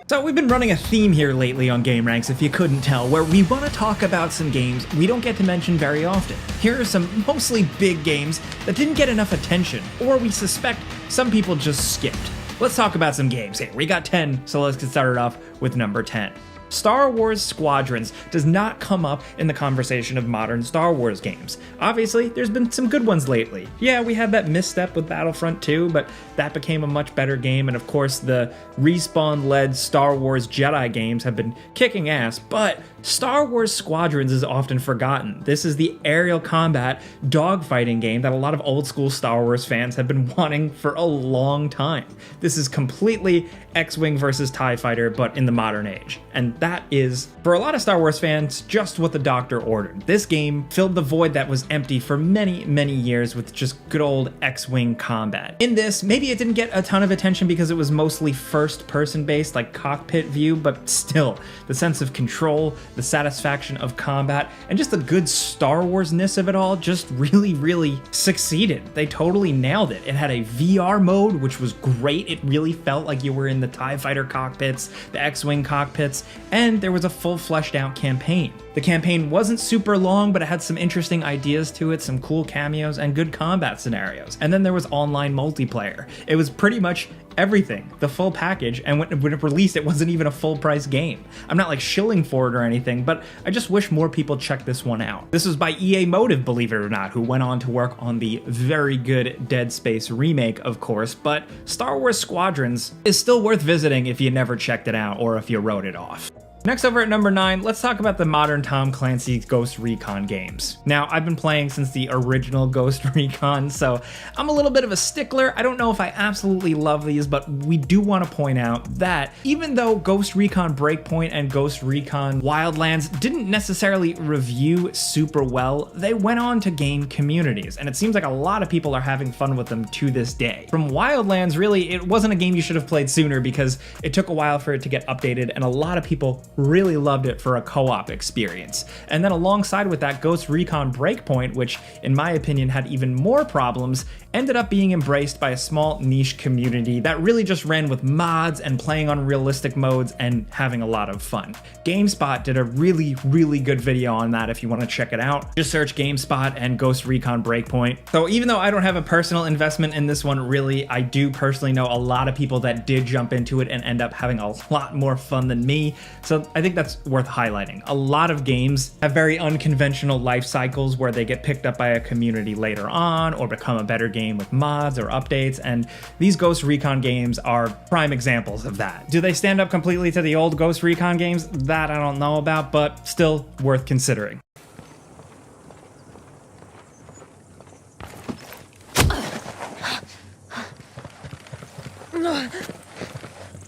So we've been running a theme here lately on GameRanks, if you couldn't tell, where we want to talk about some games we don't get to mention very often. Here are some mostly big games that didn't get enough attention, or we suspect some people just skipped. Let's talk about some games. Hey, we got 10, so let's get started off with number 10. Star Wars Squadrons does not come up in the conversation of modern Star Wars games. Obviously, there's been some good ones lately. Yeah, we had that misstep with Battlefront 2, but that became a much better game, and of course the Respawn-led Star Wars Jedi games have been kicking ass, but Star Wars Squadrons is often forgotten. This is the aerial combat dogfighting game that a lot of old school Star Wars fans have been wanting for a long time. This is completely X-Wing versus TIE Fighter, but in the modern age. And that is, for a lot of Star Wars fans, just what the doctor ordered. This game filled the void that was empty for many, many years with just good old X-Wing combat. In this, maybe it didn't get a ton of attention because it was mostly first-person based, like cockpit view, but still, the sense of control, the satisfaction of combat, and just the good Star Wars-ness of it all just really, really succeeded. They totally nailed it. It had a VR mode, which was great. It really felt like you were in the TIE Fighter cockpits, the X-Wing cockpits, and there was a full fleshed out campaign. The campaign wasn't super long, but it had some interesting ideas to it, some cool cameos, and good combat scenarios. And then there was online multiplayer. It was pretty much everything, the full package, and when it released, it wasn't even a full price game. I'm not like shilling for it or anything, but I just wish more people check this one out. This was by EA Motive, believe it or not, who went on to work on the very good Dead Space remake, of course, but Star Wars Squadrons is still worth visiting if you never checked it out or if you wrote it off. Next, over at number 9, let's talk about the modern Tom Clancy Ghost Recon games. Now, I've been playing since the original Ghost Recon, so I'm a little bit of a stickler. I don't know if I absolutely love these, but we do want to point out that even though Ghost Recon Breakpoint and Ghost Recon Wildlands didn't necessarily review super well, they went on to gain communities, and it seems like a lot of people are having fun with them to this day. From Wildlands, really, it wasn't a game you should have played sooner because it took a while for it to get updated, and a lot of people really loved it for a co-op experience. And then alongside with that, Ghost Recon Breakpoint, which in my opinion had even more problems, ended up being embraced by a small niche community that really just ran with mods and playing on realistic modes and having a lot of fun. GameSpot did a really, really good video on that if you want to check it out. Just search GameSpot and Ghost Recon Breakpoint. So even though I don't have a personal investment in this one, really, I do personally know a lot of people that did jump into it and end up having a lot more fun than me. So I think that's worth highlighting. A lot of games have very unconventional life cycles where they get picked up by a community later on or become a better game with mods or updates, and these Ghost Recon games are prime examples of that. Do they stand up completely to the old Ghost Recon games? That I don't know about, but still worth considering.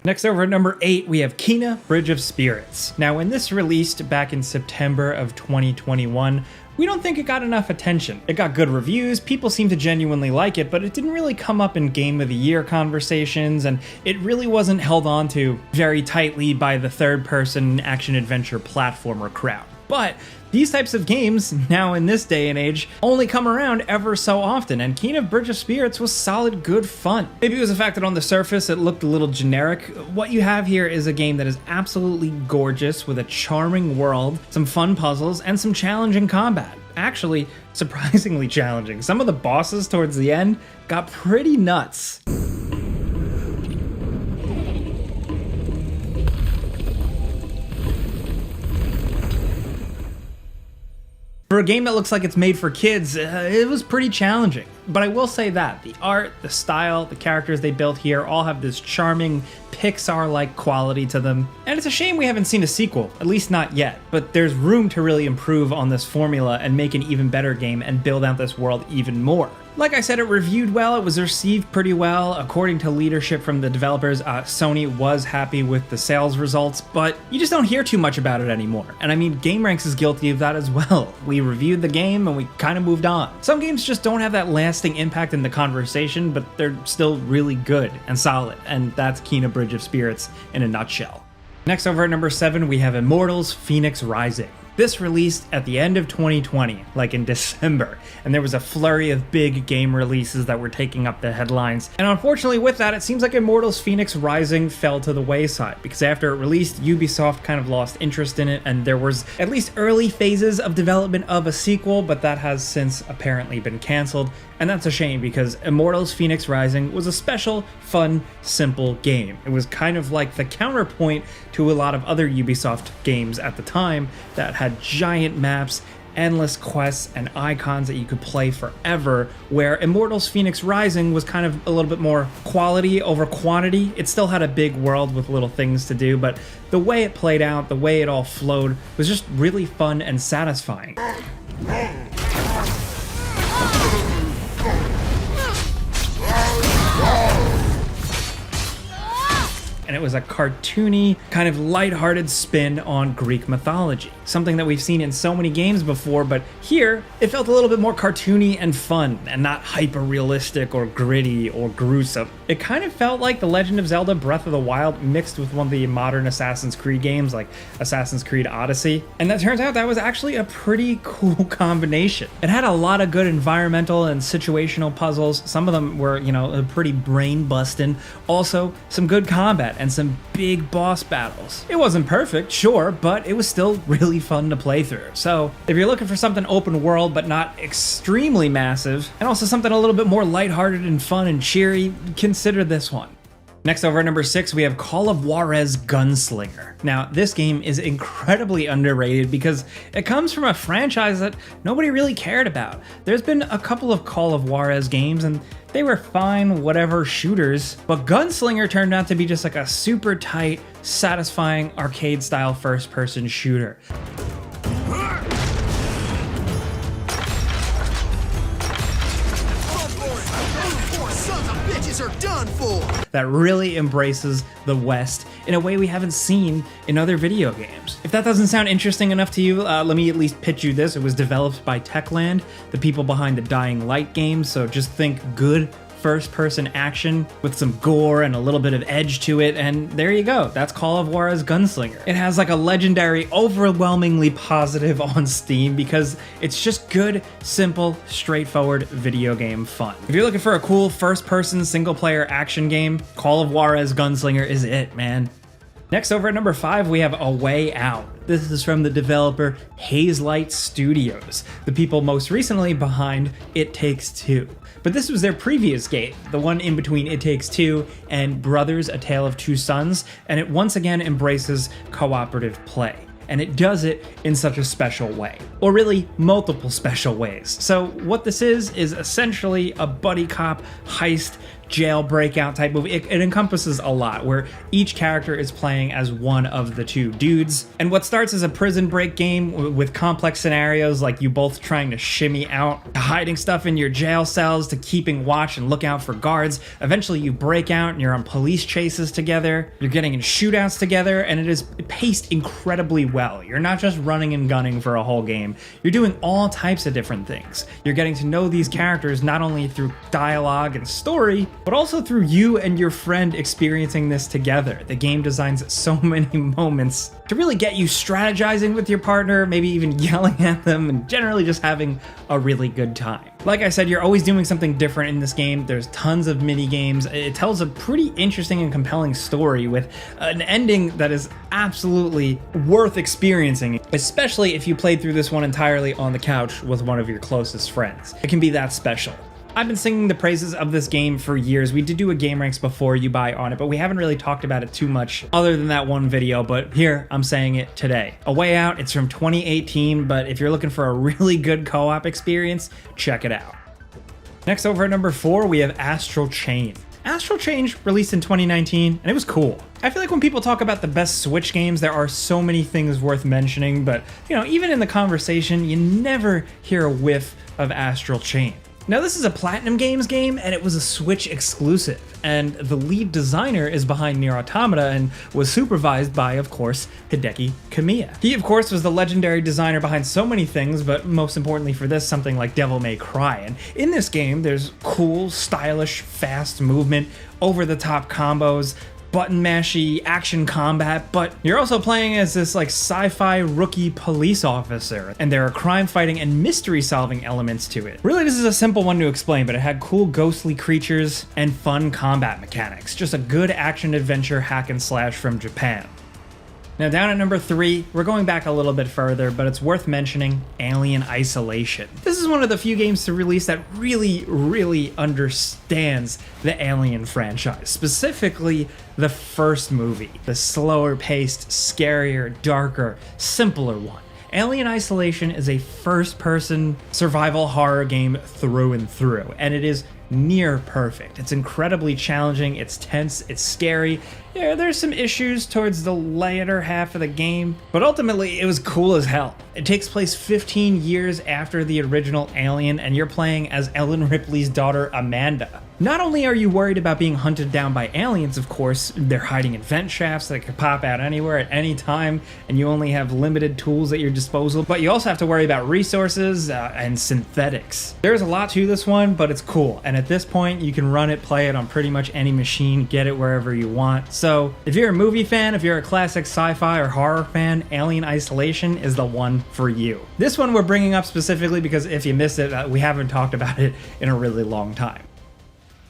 Next, over at number 8, we have Kena Bridge of Spirits. Now, when this released back in September of 2021, we don't think it got enough attention. It got good reviews, people seemed to genuinely like it, but it didn't really come up in Game of the Year conversations, and it really wasn't held on to very tightly by the third-person action-adventure platformer crowd. But these types of games, now in this day and age, only come around ever so often, and Kena Bridge of Spirits was solid, good fun. Maybe it was the fact that on the surface it looked a little generic. What you have here is a game that is absolutely gorgeous with a charming world, some fun puzzles, and some challenging combat. Actually, surprisingly challenging. Some of the bosses towards the end got pretty nuts. For a game that looks like it's made for kids, it was pretty challenging. But I will say that the art, the style, the characters they built here all have this charming Pixar-like quality to them. And it's a shame we haven't seen a sequel, at least not yet. But there's room to really improve on this formula and make an even better game and build out this world even more. Like I said, it reviewed well, it was received pretty well. According to leadership from the developers, Sony was happy with the sales results, but you just don't hear too much about it anymore. And I mean, GameRanks is guilty of that as well. We reviewed the game and we kind of moved on. Some games just don't have that lasting impact in the conversation, but they're still really good and solid, and that's Kena Bridge of Spirits in a nutshell. Next, over at number 7, we have Immortals Fenyx Rising. This released at the end of 2020, like in December, and there was a flurry of big game releases that were taking up the headlines. And unfortunately with that, it seems like Immortals Fenyx Rising fell to the wayside, because after it released, Ubisoft kind of lost interest in it, and there was at least early phases of development of a sequel, but that has since apparently been cancelled. And that's a shame, because Immortals Fenyx Rising was a special, fun, simple game. It was kind of like the counterpoint to a lot of other Ubisoft games at the time that had giant maps, endless quests, and icons that you could play forever, where Immortals Fenyx Rising was kind of a little bit more quality over quantity. It still had a big world with little things to do, but the way it played out, the way it all flowed, was just really fun and satisfying. And it was a cartoony, kind of lighthearted spin on Greek mythology. Something that we've seen in so many games before, but here, it felt a little bit more cartoony and fun, and not hyper-realistic or gritty or gruesome. It kind of felt like The Legend of Zelda Breath of the Wild mixed with one of the modern Assassin's Creed games, like Assassin's Creed Odyssey. And that turns out that was actually a pretty cool combination. It had a lot of good environmental and situational puzzles. Some of them were, pretty brain-busting. Also, some good combat and some big boss battles. It wasn't perfect, sure, but it was still really fun to play through. So if you're looking for something open world but not extremely massive, and also something a little bit more lighthearted and fun and cheery, consider this one. Next, over at number 6, we have Call of Juarez Gunslinger. Now, this game is incredibly underrated because it comes from a franchise that nobody really cared about. There's been a couple of Call of Juarez games, and they were fine, whatever shooters, but Gunslinger turned out to be just like a super tight, satisfying arcade-style first-person shooter. That really embraces the West in a way we haven't seen in other video games. If that doesn't sound interesting enough to you, let me at least pitch you this. It was developed by Techland, the people behind the Dying Light games, so just think good first-person action with some gore and a little bit of edge to it, and there you go. That's Call of Juarez Gunslinger. It has like a legendary, overwhelmingly positive on Steam because it's just good, simple, straightforward video game fun. If you're looking for a cool first-person single-player action game, Call of Juarez Gunslinger is it, man. Next, over at number 5, we have A Way Out. This is from the developer Hazelight Studios, the people most recently behind It Takes Two. But this was their previous game, the one in between It Takes Two and Brothers: A Tale of Two Sons, and it once again embraces cooperative play. And it does it in such a special way, or really multiple special ways. So what this is essentially a buddy cop heist jail breakout type movie. It encompasses a lot, where each character is playing as one of the two dudes. And what starts as a prison break game with complex scenarios like you both trying to shimmy out, to hiding stuff in your jail cells, to keeping watch and look out for guards. Eventually you break out and you're on police chases together, you're getting in shootouts together, and it is paced incredibly well. You're not just running and gunning for a whole game, you're doing all types of different things. You're getting to know these characters not only through dialogue and story, but also through you and your friend experiencing this together. The game designs so many moments to really get you strategizing with your partner, maybe even yelling at them, and generally just having a really good time. Like I said, you're always doing something different in this game. There's tons of mini games. It tells a pretty interesting and compelling story with an ending that is absolutely worth experiencing, especially if you played through this one entirely on the couch with one of your closest friends. It can be that special. I've been singing the praises of this game for years. We did do a Game Ranks before you buy on it, but we haven't really talked about it too much other than that one video, but here, I'm saying it today. A Way Out, it's from 2018, but if you're looking for a really good co-op experience, check it out. Next, over at number 4, we have Astral Chain. Astral Chain released in 2019, and it was cool. I feel like when people talk about the best Switch games, there are so many things worth mentioning, but, even in the conversation, you never hear a whiff of Astral Chain. Now, this is a Platinum Games game, and it was a Switch exclusive, and the lead designer is behind Nier Automata and was supervised by, of course, Hideki Kamiya. He, of course, was the legendary designer behind so many things, but most importantly for this, something like Devil May Cry. And in this game, there's cool, stylish, fast movement, over-the-top combos, button mashy action combat, but you're also playing as this like sci-fi rookie police officer, and there are crime fighting and mystery solving elements to it. Really, this is a simple one to explain, but it had cool ghostly creatures and fun combat mechanics. Just a good action adventure hack and slash from Japan. Now down at number 3, we're going back a little bit further, but it's worth mentioning Alien Isolation. This is one of the few games to release that really understands the Alien franchise, specifically the first movie, the slower paced, scarier, darker, simpler one. Alien Isolation is a first-person survival horror game through and through, and it is near perfect. It's incredibly challenging, it's tense, it's scary. Yeah, there's some issues towards the later half of the game, but ultimately it was cool as hell. It takes place 15 years after the original Alien, and you're playing as Ellen Ripley's daughter, Amanda. Not only are you worried about being hunted down by aliens, of course, they're hiding in vent shafts that could pop out anywhere at any time, and you only have limited tools at your disposal, but you also have to worry about resources and synthetics. There's a lot to this one, but it's cool, and at this point, you can run it, play it on pretty much any machine, get it wherever you want. So if you're a movie fan, if you're a classic sci-fi or horror fan, Alien Isolation is the one for you. This one we're bringing up specifically because if you missed it, we haven't talked about it in a really long time.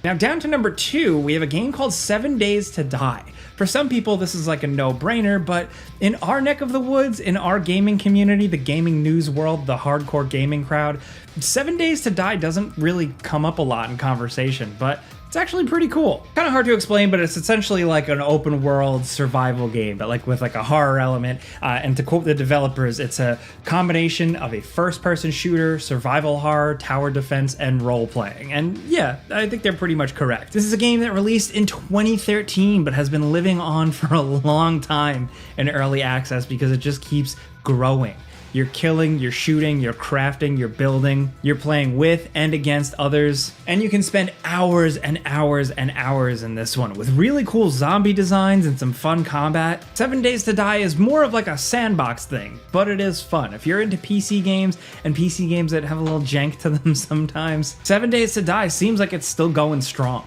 Now down to number 2, we have a game called 7 Days to Die. For some people, this is like a no-brainer, but in our neck of the woods, in our gaming community, the gaming news world, the hardcore gaming crowd, 7 Days to Die doesn't really come up a lot in conversation, but it's actually pretty cool. Kind of hard to explain, but it's essentially like an open world survival game, but like with like a horror element. And to quote the developers, it's a combination of a first-person shooter, survival horror, tower defense, and role-playing. And yeah, I think they're pretty much correct. This is a game that released in 2013, but has been living on for a long time in early access because it just keeps growing. You're killing, you're shooting, you're crafting, you're building, you're playing with and against others, and you can spend hours and hours and hours in this one with really cool zombie designs and some fun combat. 7 Days to Die is more of like a sandbox thing, but it is fun. If you're into PC games and PC games that have a little jank to them sometimes, 7 Days to Die seems like it's still going strong.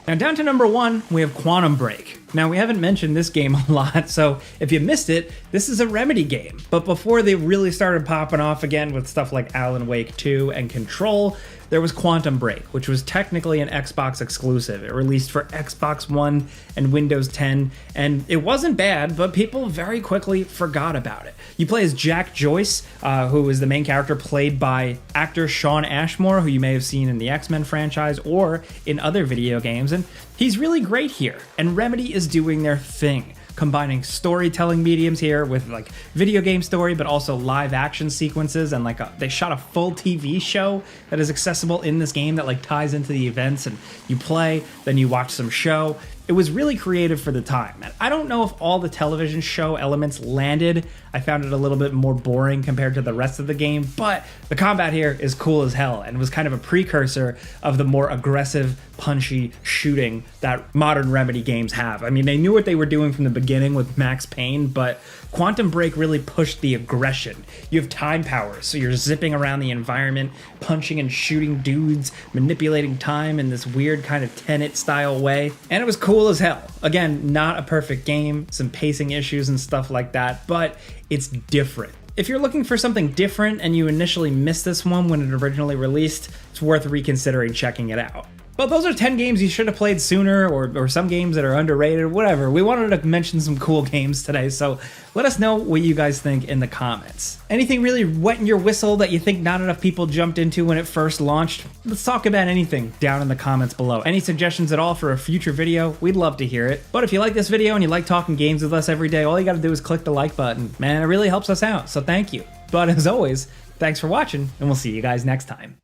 Now down to number 1, we have Quantum Break. Now we haven't mentioned this game a lot, so if you missed it, this is a Remedy game. But before they really started popping off again with stuff like Alan Wake 2 and Control, there was Quantum Break, which was technically an Xbox exclusive. It released for Xbox One and Windows 10, and it wasn't bad, but people very quickly forgot about it. You play as Jack Joyce, who is the main character played by actor Shawn Ashmore, who you may have seen in the X-Men franchise or in other video games, and he's really great here, and Remedy is doing their thing, combining storytelling mediums here with like video game story, but also live action sequences, and like they shot a full TV show that is accessible in this game that like ties into the events, and you play, then you watch some show. It was really creative for the time, and I don't know if all the television show elements landed. I found it a little bit more boring compared to the rest of the game, but the combat here is cool as hell and was kind of a precursor of the more aggressive, punchy shooting that modern Remedy games have. I mean, they knew what they were doing from the beginning with Max Payne, but Quantum Break really pushed the aggression. You have time powers, so you're zipping around the environment, punching and shooting dudes, manipulating time in this weird kind of Tenet-style way, and it was cool as hell. Again, not a perfect game, some pacing issues and stuff like that, but it's different. If you're looking for something different and you initially missed this one when it originally released, it's worth reconsidering checking it out. But those are 10 games you should have played sooner, or some games that are underrated, whatever. We wanted to mention some cool games today, so let us know what you guys think in the comments. Anything really wetting your whistle that you think not enough people jumped into when it first launched? Let's talk about anything down in the comments below. Any suggestions at all for a future video? We'd love to hear it. But if you like this video and you like talking games with us every day, all you gotta do is click the like button. Man, it really helps us out, so thank you. But as always, thanks for watching, and we'll see you guys next time.